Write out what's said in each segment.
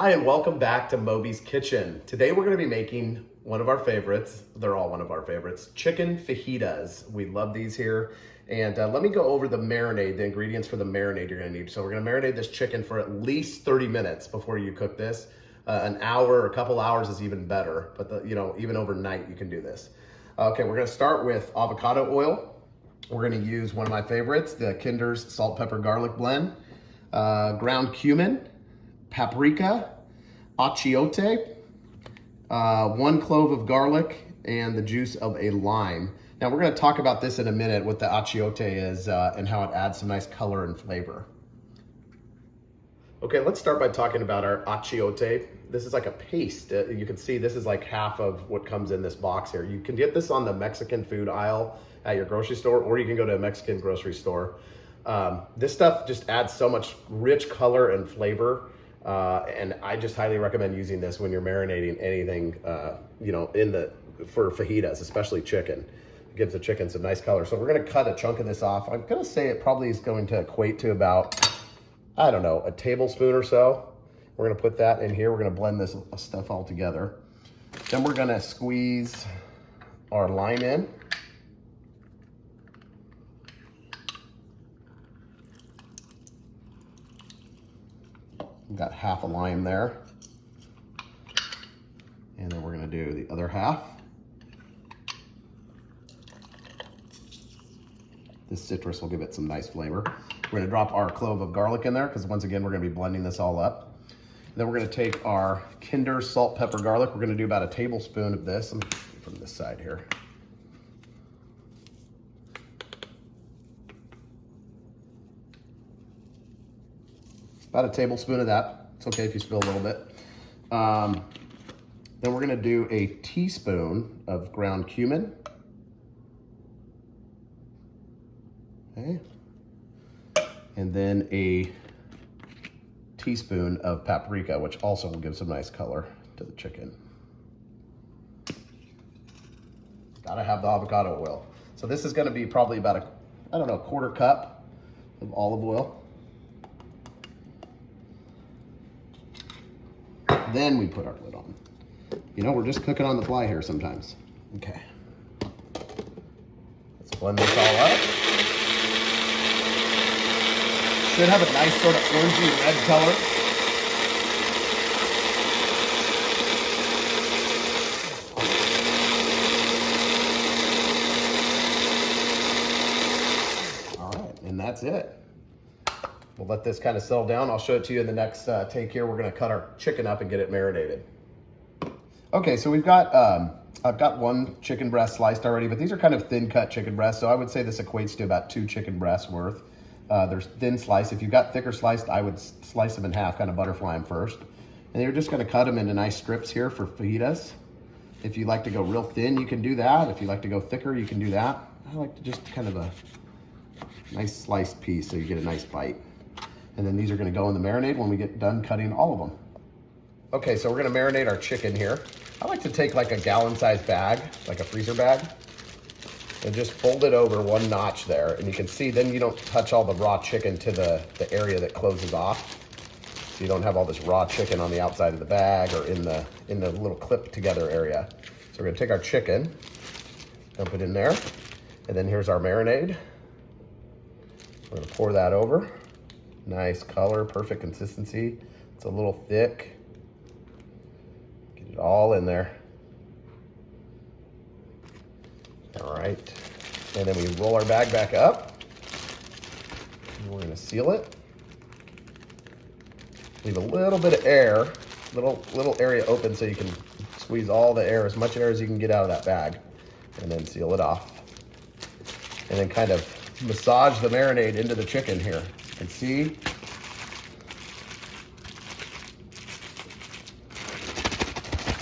Hi, and welcome back to Moby's Kitchen. Today we're going to be making one of our favorites. They're all one of our favorites. Chicken fajitas. We love these here. And let me go over the marinade, the ingredients for the marinade you're going to need. So we're going to marinate this chicken for at least 30 minutes before you cook this. An hour or a couple hours is even better, but even overnight you can do this. Okay, we're going to start with avocado oil. We're going to use one of my favorites, the Kinder's salt, pepper, garlic blend, ground cumin, paprika, achiote, 1 clove of garlic, and the juice of a lime. Now we're going to talk about this in a minute, what the achiote is and how it adds some nice color and flavor. Okay, let's start by talking about our achiote. This is like a paste. You can see this is like half of what comes in this box here. You can get this on the Mexican food aisle at your grocery store, or you can go to a Mexican grocery store. This stuff just adds so much rich color and flavor. And I just highly recommend using this when you're marinating anything, for fajitas, especially chicken. It gives the chicken some nice color. So we're going to cut a chunk of this off. I'm going to say it probably is going to equate to about, I don't know, a tablespoon or so. We're going to put that in here. We're going to blend this stuff all together. Then we're going to squeeze our lime in. Got half a lime there. And then we're going to do the other half. This citrus will give it some nice flavor. We're going to drop our clove of garlic in there because once again, we're going to be blending this all up. And then we're going to take our Kinder's salt, pepper, garlic. We're going to do about a tablespoon of this. Let me from this side here. About a tablespoon of that. It's okay if you spill a little bit. Then we're going to do a teaspoon of ground cumin. Okay. And then a teaspoon of paprika, which also will give some nice color to the chicken. Gotta have the avocado oil. So this is going to be probably about a quarter cup of olive oil. Then we put our lid on. We're just cooking on the fly here sometimes. Okay. Let's blend this all up. Should have a nice sort of orangey red color. All right, and that's it. We'll let this kind of settle down. I'll show it to you in the next take here. We're going to cut our chicken up and get it marinated. Okay, so we've got, I've got 1 chicken breast sliced already, but these are kind of thin cut chicken breasts. So I would say this equates to about 2 chicken breasts worth. They're thin sliced. If you've got thicker sliced, I would slice them in half, kind of butterfly them first. And you're just going to cut them into nice strips here for fajitas. If you like to go real thin, you can do that. If you like to go thicker, you can do that. I like to just kind of a nice sliced piece so you get a nice bite. And then these are going to go in the marinade when we get done cutting all of them. Okay, so we're going to marinate our chicken here. I like to take like a gallon-sized bag, like a freezer bag, and just fold it over 1 notch there. And you can see then you don't touch all the raw chicken to the area that closes off. So you don't have all this raw chicken on the outside of the bag or in the little clip together area. So we're going to take our chicken, dump it in there, and then here's our marinade. We're going to pour that over. Nice color, perfect consistency. It's a little thick. Get it all in there. All right. And then we roll our bag back up. And we're going to seal it. Leave a little bit of air, little area open so you can squeeze all the air, as much air as you can get out of that bag. And then seal it off. And then kind of massage the marinade into the chicken here. And see,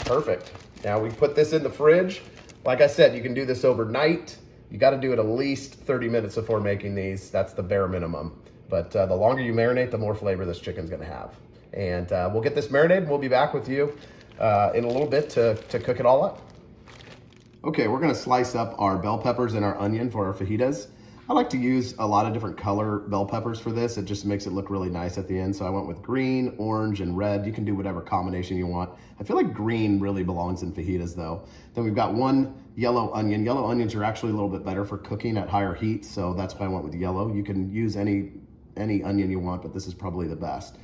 perfect. Now we put this in the fridge. Like I said, you can do this overnight. You got to do it at least 30 minutes before making these. That's the bare minimum. But the longer you marinate, the more flavor this chicken's going to have. And we'll get this marinated. We'll be back with you in a little bit to cook it all up. Okay, we're going to slice up our bell peppers and our onion for our fajitas. I like to use a lot of different color bell peppers for this. It just makes it look really nice at the end. So I went with green, orange, and red. You can do whatever combination you want. I feel like green really belongs in fajitas though. Then we've got one yellow onion. Yellow onions are actually a little bit better for cooking at higher heat. So that's why I went with yellow. You can use any onion you want, but this is probably the best.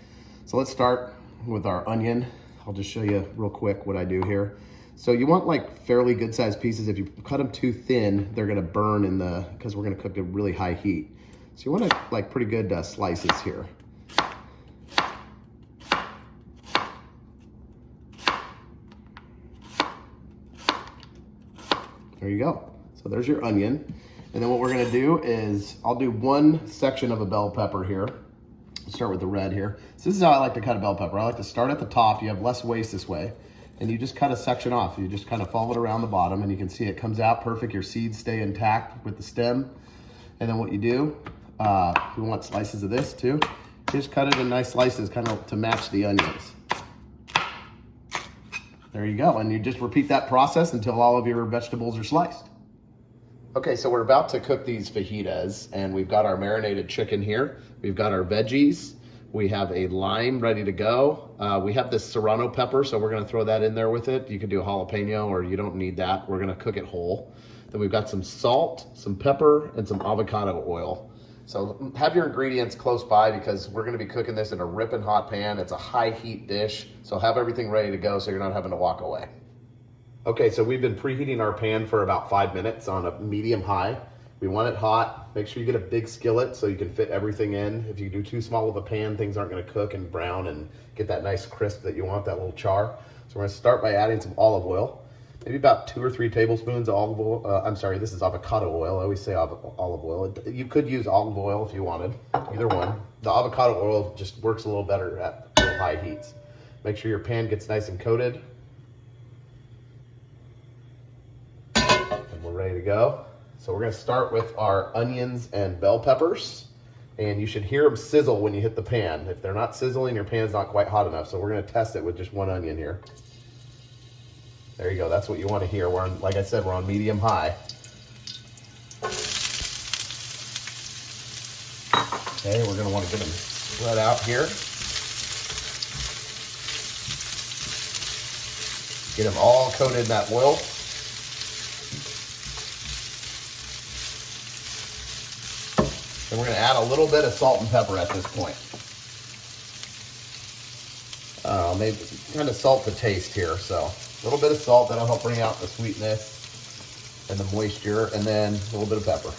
So let's start with our onion. I'll just show you real quick what I do here. So you want like fairly good sized pieces. If you cut them too thin, they're gonna burn because we're gonna cook at really high heat. So you want like pretty good slices here. There you go. So there's your onion. And then what we're gonna do is, I'll do one section of a bell pepper here. I'll start with the red here. So this is how I like to cut a bell pepper. I like to start at the top. You have less waste this way. And you just cut a section off. You just kind of follow it around the bottom and you can see it comes out perfect. Your seeds stay intact with the stem. And then what you do, we want slices of this too. You just cut it in nice slices kind of to match the onions. There you go. And you just repeat that process until all of your vegetables are sliced. Okay, so we're about to cook these fajitas and we've got our marinated chicken here. We've got our veggies. We have a lime ready to go. We have this serrano pepper, so we're gonna throw that in there with it. You can do a jalapeno or you don't need that. We're gonna cook it whole. Then we've got some salt, some pepper, and some avocado oil. So have your ingredients close by because we're gonna be cooking this in a ripping hot pan. It's a high heat dish, so have everything ready to go so you're not having to walk away. Okay, so we've been preheating our pan for about 5 minutes on a medium high. We want it hot. Make sure you get a big skillet so you can fit everything in. If you do too small of a pan, things aren't gonna cook and brown and get that nice crisp that you want, that little char. So we're gonna start by adding some olive oil. Maybe about 2 or 3 tablespoons of olive oil. I'm sorry, this is avocado oil. I always say olive oil. You could use olive oil if you wanted, either one. The avocado oil just works a little better at real high heats. Make sure your pan gets nice and coated. And we're ready to go. So we're gonna start with our onions and bell peppers, and you should hear them sizzle when you hit the pan. If they're not sizzling, your pan's not quite hot enough. So we're gonna test it with just one onion here. There you go, that's what you wanna hear. We're on, like I said, we're on medium high. Okay, we're gonna wanna get them spread out here. Get them all coated in that oil. And we're gonna add a little bit of salt and pepper at this point. Maybe kind of salt to taste here. So a little bit of salt, that'll help bring out the sweetness and the moisture, and then a little bit of pepper.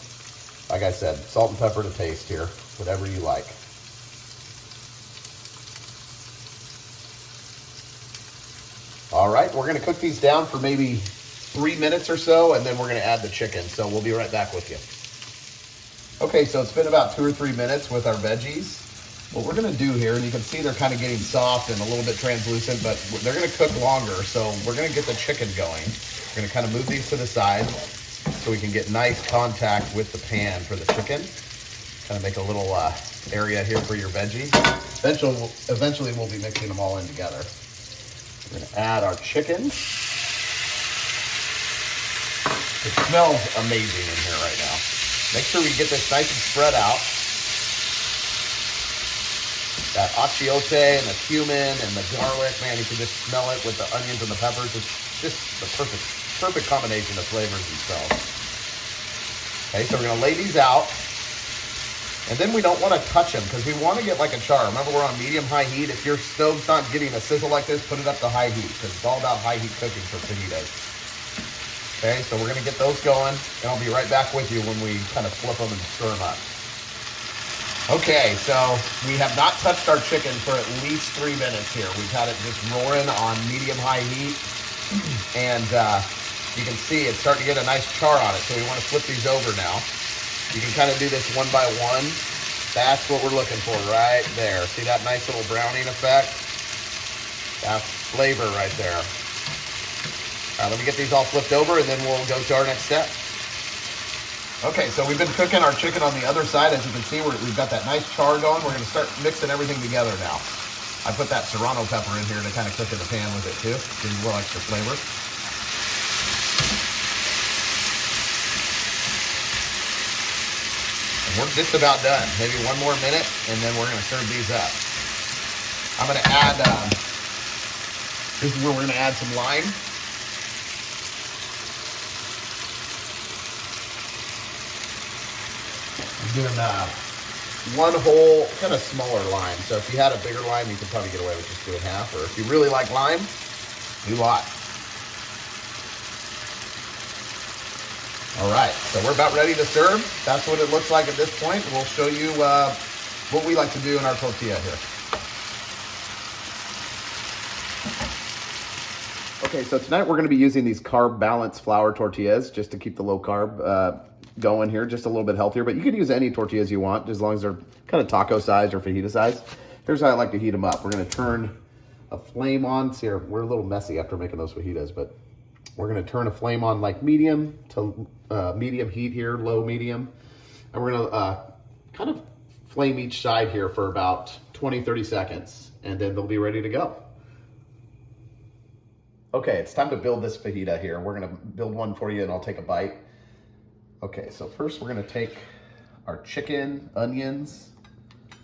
Like I said, salt and pepper to taste here, whatever you like. All right, we're gonna cook these down for maybe 3 minutes or so, and then we're gonna add the chicken. So we'll be right back with you. Okay, so it's been about 2 or 3 minutes with our veggies. What we're gonna do here, and you can see they're kind of getting soft and a little bit translucent, but they're gonna cook longer, so we're gonna get the chicken going. We're gonna kind of move these to the side so we can get nice contact with the pan for the chicken. Kind of make a little area here for your veggies. Eventually we'll be mixing them all in together. We're gonna add our chicken. It smells amazing in here right now. Make sure we get this nice and spread out. That achiote and the cumin and the garlic, man, you can just smell it with the onions and the peppers. It's just the perfect combination of flavors themselves. Okay, so we're gonna lay these out. And then we don't wanna touch them because we wanna get like a char. Remember, we're on medium-high heat. If your stove's not getting a sizzle like this, put it up to high heat because it's all about high heat cooking for fajitas. Okay, so we're gonna get those going, and I'll be right back with you when we kind of flip them and stir them up. Okay, so we have not touched our chicken for at least 3 minutes here. We've had it just roaring on medium-high heat, and you can see it's starting to get a nice char on it, so we wanna flip these over now. You can kind of do this one by one. That's what we're looking for right there. See that nice little browning effect? That's flavor right there. All right, let me get these all flipped over and then we'll go to our next step. Okay, so we've been cooking our chicken on the other side. As you can see, we've got that nice char going. We're gonna start mixing everything together now. I put that serrano pepper in here to kind of cook in the pan with it too. Give you a little extra flavor. We're just about done. Maybe one more minute, and then we're gonna serve these up. I'm gonna add, this is where we're gonna add some lime. I'm doing one whole, kind of smaller lime. So if you had a bigger lime, you could probably get away with just doing half. Or if you really like lime, do a lot. All right, so we're about ready to serve. That's what it looks like at this point. We'll show you what we like to do in our tortilla here. Okay, so tonight we're gonna be using these carb balanced flour tortillas just to keep the low carb going here, just a little bit healthier, but you can use any tortillas you want as long as they're kind of taco size or fajita size. Here's how I like to heat them up. We're gonna turn a flame on. See, we're a little messy after making those fajitas, but we're gonna turn a flame on like medium to medium heat here, low medium. And we're gonna kind of flame each side here for about 20-30 seconds, and then they'll be ready to go. Okay, it's time to build this fajita here. We're gonna build one for you and I'll take a bite. Okay, so first we're gonna take our chicken, onions,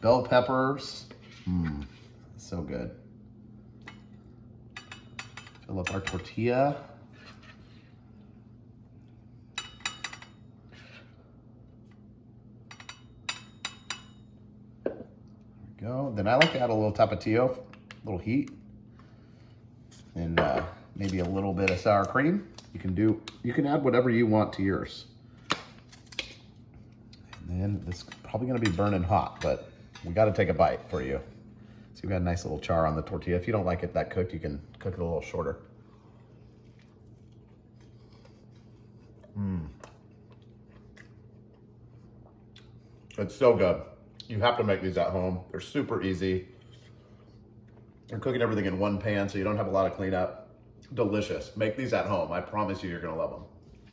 bell peppers. So good. Fill up our tortilla. There we go. Then I like to add a little tapatio, a little heat, and maybe a little bit of sour cream. You can add whatever you want to yours. And then this is probably gonna be burning hot, but we gotta take a bite for you. So we got a nice little char on the tortilla. If you don't like it that cooked, you can cook it a little shorter. It's so good. You have to make these at home. They're super easy. You're cooking everything in one pan, so you don't have a lot of cleanup. Delicious. Make these at home. I promise you, you're gonna love them.